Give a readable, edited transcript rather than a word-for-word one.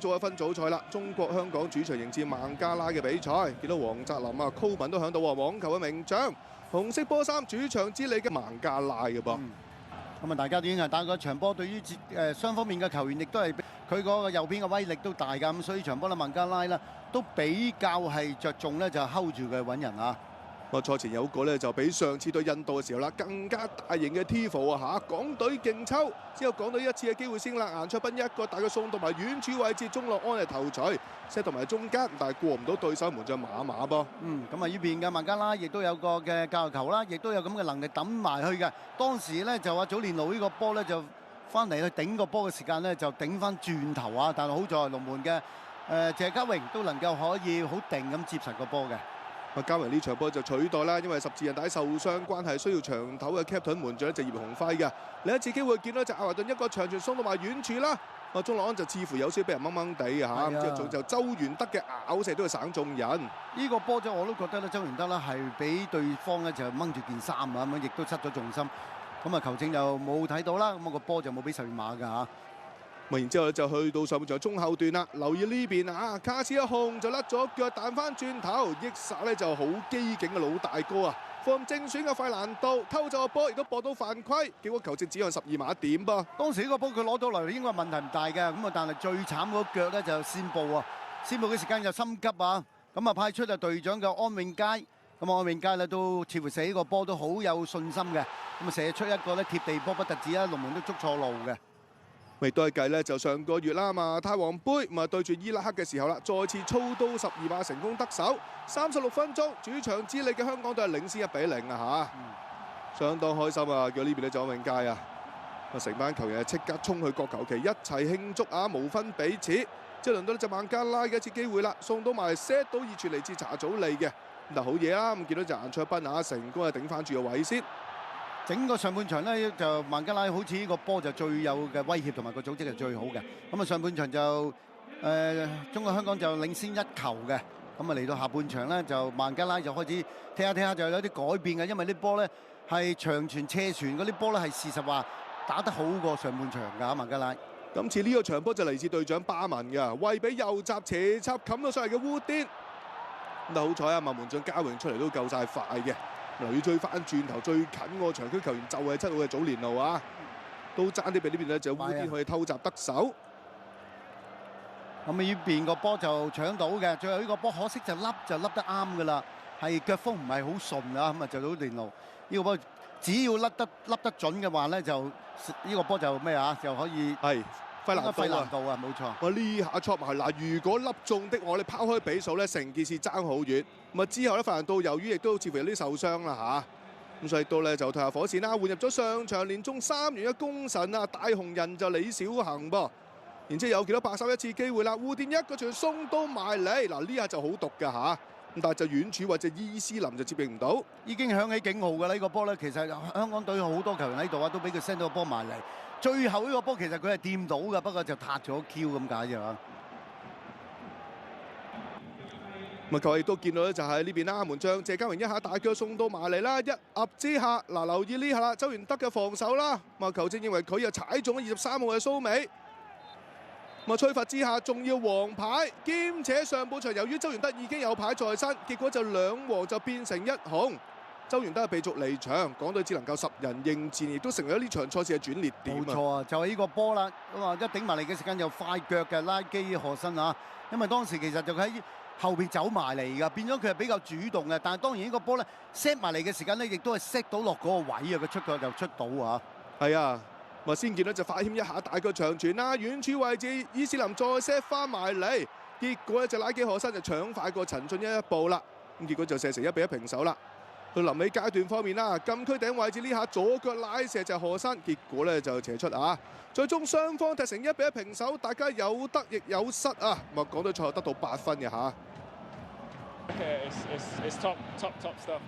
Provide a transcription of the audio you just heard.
組嘅分組賽啦，中國香港主場迎戰孟加拉嘅比賽，見到黃澤林啊、高文都響到喎，網球嘅名將，紅色波衫主場之利嘅孟加拉嘅噃。咁啊，大家已經係打過場波，對於雙方面嘅球員亦都係佢嗰個右邊嘅威力都大㗎，咁所以場波咧孟加拉咧都比較係着重咧就 hold 住佢揾人啊。賽前有個咧就比上次對印度嘅時候啦，更加大型嘅 Tifo 啊嚇，港隊勁抽，之後港隊一次嘅機會先啦，顏卓彬一個大嘅送到埋遠處位置，鍾樂安係頭槌 set 同埋中間，但係過唔到對手門將馬馬噃。咁啊呢邊嘅孟加拉亦都有個嘅教球啦，亦都有咁嘅能力揼埋去嘅。當時咧就話祖連奴呢個波咧就翻嚟去頂個波嘅時間咧就頂翻轉頭啊，但係好在龍門嘅謝家榮都能夠可以好定咁接實個波嘅。加榮呢場波就取代啦，因為十字韌帶受傷關係，需要長頭嘅 captain 門將就葉鴻輝嘅。另一次機會見到就艾華頓一個長傳送到埋遠處啦，鍾樂安就似乎有少少俾人掹掹地嚇，之後就周元德嘅咬射都係省中人。呢個波就我都覺得咧，周元德咧係俾對方咧就掹住件衫啊，咁樣亦都失咗重心。咁啊球證就冇睇到啦，咁個波就冇俾十二碼㗎嚇。然之後就去到上半場中後段啦，留意呢邊啊，卡斯一控就甩咗腳彈翻轉頭，益薩咧就好機警嘅老大哥啊，放正選嘅費蘭道偷走個波，亦都搏到犯規，結果球證指向12碼點噃。當時呢個波佢攞到嚟應該問題唔大嘅，咁啊但係最慘嗰腳咧就先報啊，先報嘅時間就心急啊，咁啊派出就隊長嘅安永佳，咁安永佳咧都似乎射呢個波都好有信心嘅，咁啊射出一個咧貼地波不特止啦，龍門都捉錯路嘅。咪都係計咧，就上個月啦嘛，泰皇杯咪對住伊拉克嘅時候啦，再次操刀12碼成功得手，36分鐘主場之利嘅香港隊係領先1-0啊嚇，相當開心啊！叫呢邊咧就安永佳啊，成班球員係即刻衝去角球旗一齊慶祝啊，無分彼此。即係輪到呢隻孟加拉嘅一次機會啦，送到埋 set 到二傳嚟自查祖利嘅，嗱好嘢啦！咁見到就顏卓彬啊，成功係頂翻住個位先。整個上半場咧就孟加拉好似呢個波就最有嘅威脅同埋個組織係最好嘅。咁啊上半場就中國香港就領先1球嘅。咁啊嚟到下半場咧就孟加拉就開始踢下就有啲改變嘅，因為啲波咧係長傳斜傳嗰啲波咧係事實話打得好過上半場㗎孟加拉。今次呢個場波就嚟自隊長巴文嘅，為俾右閘斜插冚到上嚟嘅烏甸。但好彩啊，孟門將嘉榮出嚟都夠晒快嘅。嗱，要追翻轉頭最近個場區球員就係7號嘅祖連奴啊，都爭啲俾呢邊咧就烏甸可以偷襲得手。咁啊呢邊個波就搶到嘅，最後呢個波可惜就笠得啱㗎啦，係腳風唔係好順啊，咁啊就祖連奴呢個波只要笠得準嘅話咧，就呢個波就咩啊，就可以係費蘭道啊，冇錯。我呢下戳埋嗱，如果粒中的我哋拋開比數咧，成件事爭好遠。咁啊之後咧，費蘭道由於亦都似乎有啲受傷啦嚇，咁所以到咧就退下火線啦，換入咗上場連中3元嘅功臣啊，大紅人就李小恒噃。然之後有幾多白手一次機會啦，烏甸一個傳送到埋嚟，嗱呢下就好毒㗎嚇。咁但係就遠處或者伊斯林就接應唔到，已經響起警號㗎啦！呢個波咧，其實香港隊好多球員喺度啊，都俾佢 send 到個波埋嚟。最後呢個波其實佢係掂到㗎，不過就撻咗 Q 咁解啫嘛。咁啊，球亦都見到咧，就係呢邊啦，門將謝家榮一下大腳送到埋嚟啦，一壓之下，嗱留意呢下啦，周元德嘅防守啦，咁啊球證認為佢又踩中咗23號嘅蘇美。咁啊，吹罰之下仲要黃牌，兼且上半場由於周元德已經有牌在身，結果就2黃就變成1紅。周元德係被逐離場，港隊只能夠10人應戰，亦都成為咗呢場賽事嘅轉捩點啊！冇錯啊，就係呢個波啦，咁啊一頂埋嚟嘅時間又快腳嘅拉基何新啊，因為當時其實就喺後邊走埋嚟㗎，變咗佢係比較主動嘅，但係當然呢個波咧 set 埋嚟嘅時間咧，亦都係 set 到落嗰個位啊，佢出腳就出到啊！係啊。咪先見到就快謙一下大腳長傳啦，遠處位置伊斯林再 set 翻埋嚟，結果咧就拉基何新就搶快過陳俊一步啦，咁結果就射成1-1平手啦。到臨尾階段方面啦，禁區頂位置呢下左腳拉射就何新，結果咧就斜出啊，最終雙方踢成1-1平手，大家有得亦有失啊，咁港隊賽後得到8分嘅嚇。Okay, it's top stuff.